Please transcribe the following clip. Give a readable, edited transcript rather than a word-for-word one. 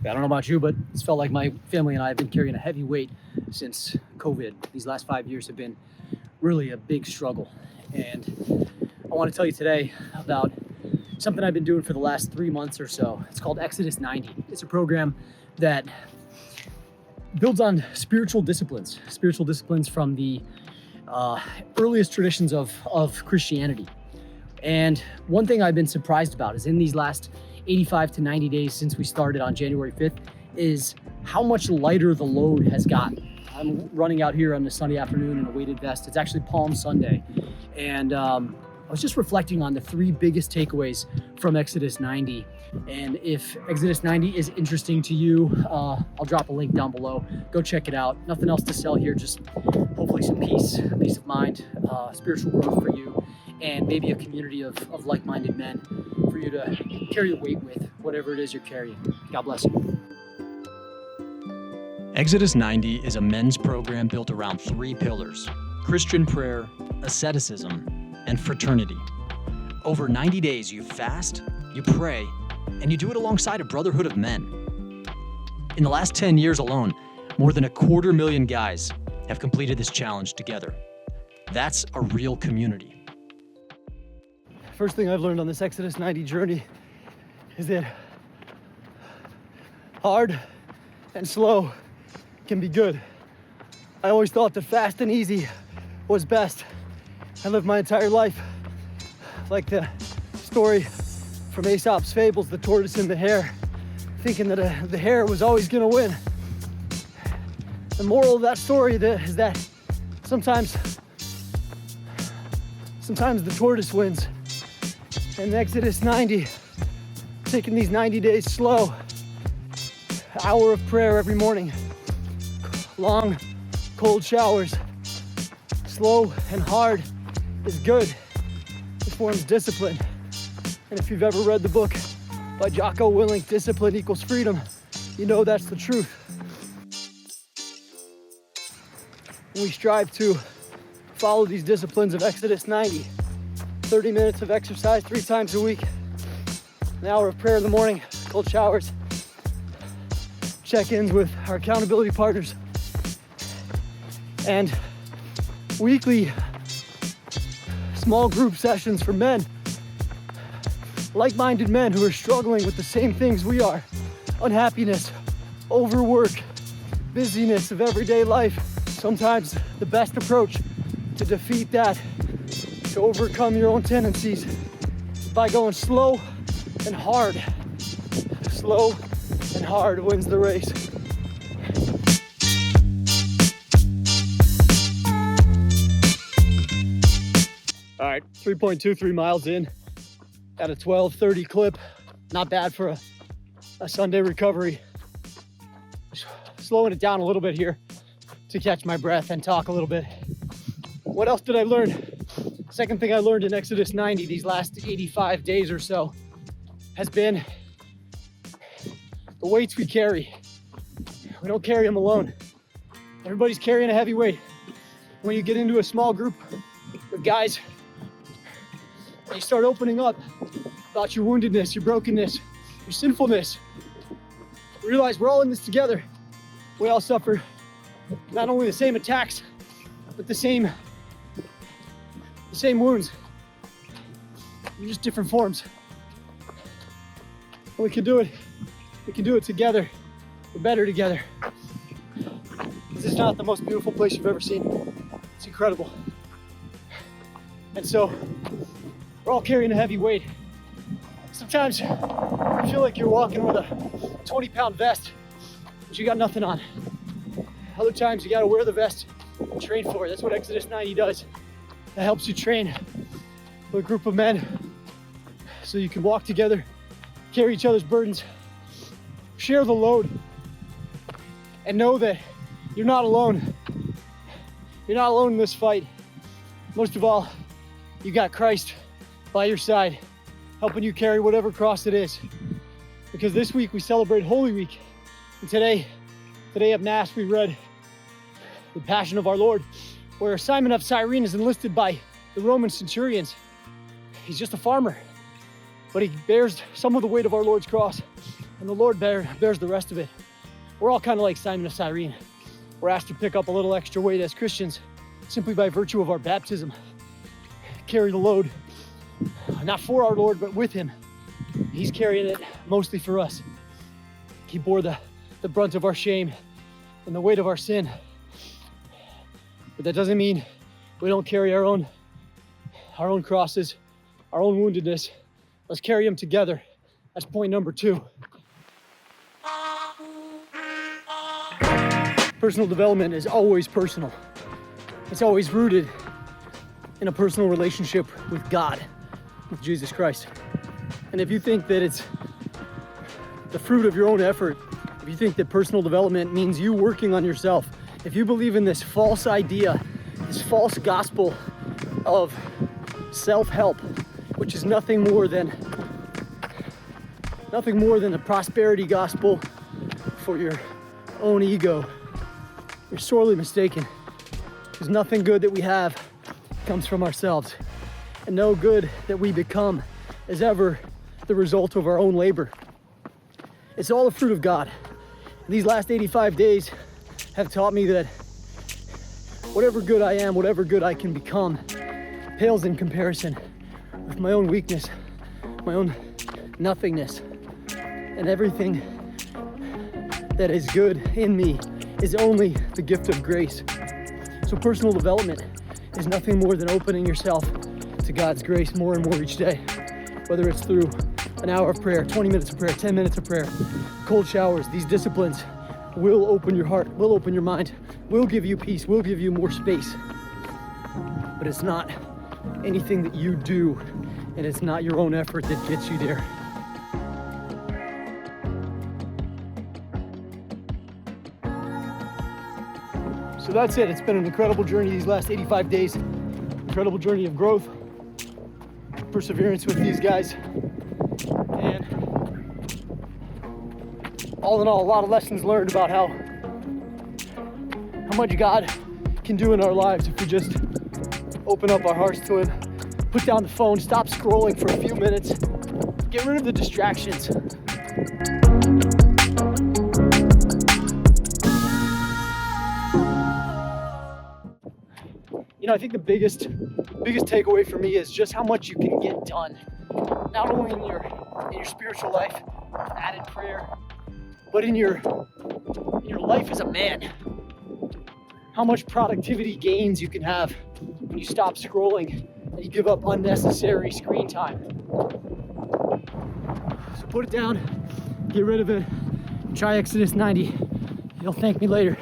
I don't know about you, but it's felt like my family and I have been carrying a heavy weight since COVID. These last 5 years have been really a big struggle. And I want to tell you today about something I've been doing for the last 3 months or so. It's called Exodus90. It's a program that builds on spiritual disciplines from the earliest traditions of Christianity. And one thing I've been surprised about is in these last 85 to 90 days since we started on January 5th is how much lighter the load has gotten. I'm running out here on a Sunday afternoon in a weighted vest. It's actually Palm Sunday. And I was just reflecting on the 3 biggest takeaways from Exodus90. And if Exodus90 is interesting to you, I'll drop a link down below. Go check it out. Nothing else to sell here, just hopefully some peace of mind, spiritual growth for you, and maybe a community of like-minded men for you to carry the weight with, whatever it is you're carrying. God bless you. Exodus90 is a men's program built around 3 pillars: Christian prayer, asceticism, and fraternity. Over 90 days, you fast, you pray, and you do it alongside a brotherhood of men. In the last 10 years alone, more than 250,000 guys have completed this challenge together. That's a real community. First thing I've learned on this Exodus90 journey is that hard and slow can be good. I always thought that fast and easy was best. I lived my entire life like the story from Aesop's Fables, the tortoise and the hare, thinking that the hare was always gonna win. The moral of that story is that sometimes the tortoise wins. And Exodus90, taking these 90 days slow, hour of prayer every morning, long, cold showers, slow and hard is good. It forms discipline. And if you've ever read the book by Jocko Willink, Discipline Equals Freedom, you know that's the truth. And we strive to follow these disciplines of Exodus90. 30 minutes of exercise 3 times a week, an hour of prayer in the morning, cold showers, check-ins with our accountability partners, and weekly small group sessions for men, like-minded men who are struggling with the same things we are: unhappiness, overwork, busyness of everyday life. Sometimes the best approach to defeat that, to overcome your own tendencies, is by going slow and hard. Slow and hard wins the race. All right, 3.23 miles in at a 12:30 clip. Not bad for a Sunday recovery. Slowing it down a little bit here to catch my breath and talk a little bit. What else did I learn? Second thing I learned in Exodus90 these last 85 days or so has been the weights we carry. We don't carry them alone. Everybody's carrying a heavy weight. When you get into a small group of guys, you start opening up about your woundedness, your brokenness, your sinfulness. You realize we're all in this together. We all suffer not only the same attacks, but the same wounds. They're just different forms. And we can do it. We can do it together. We're better together. This is not the most beautiful place you've ever seen. It's incredible. And so, we're all carrying a heavy weight. Sometimes you feel like you're walking with a 20-pound vest, but you got nothing on. Other times you gotta wear the vest and train for it. That's what Exodus90 does. That helps you train with a group of men so you can walk together, carry each other's burdens, share the load, and know that you're not alone. You're not alone in this fight. Most of all, you got Christ by your side, helping you carry whatever cross it is. Because this week we celebrate Holy Week. And today at Mass we read the Passion of our Lord, where Simon of Cyrene is enlisted by the Roman centurions. He's just a farmer, but he bears some of the weight of our Lord's cross. and the Lord bears the rest of it. We're all kind of like Simon of Cyrene. We're asked to pick up a little extra weight as Christians simply by virtue of our baptism. Carry the load, not for our Lord, but with him. He's carrying it mostly for us. He bore the brunt of our shame and the weight of our sin. But that doesn't mean we don't carry our own crosses, our own woundedness. Let's carry them together. That's point number 2. Personal development is always personal. It's always rooted in a personal relationship with God, with Jesus Christ. And if you think that it's the fruit of your own effort, if you think that personal development means you working on yourself, if you believe in this false idea, this false gospel of self-help, which is nothing more than a prosperity gospel for your own ego, you're sorely mistaken. Because nothing good that we have comes from ourselves, and no good that we become is ever the result of our own labor. It's all the fruit of God. These last 85 days have taught me that whatever good I am, whatever good I can become, pales in comparison with my own weakness, my own nothingness, and everything that is good in me is only the gift of grace. So personal development is nothing more than opening yourself to God's grace more and more each day, whether it's through an hour of prayer, 20 minutes of prayer, 10 minutes of prayer, cold showers. These disciplines will open your heart, will open your mind, will give you peace, will give you more space. But it's not anything that you do, and it's not your own effort that gets you there. So that's it. It's been an incredible journey these last 85 days. Incredible journey of growth, perseverance with these guys. And all in all, a lot of lessons learned about how much God can do in our lives if we just open up our hearts to him, put down the phone, stop scrolling for a few minutes, get rid of the distractions. You know, I think the biggest takeaway for me is just how much you can get done, not only in your spiritual life, added prayer, but in your life as a man. How much productivity gains you can have when you stop scrolling and you give up unnecessary screen time. So put it down, get rid of it, try Exodus90. You'll thank me later.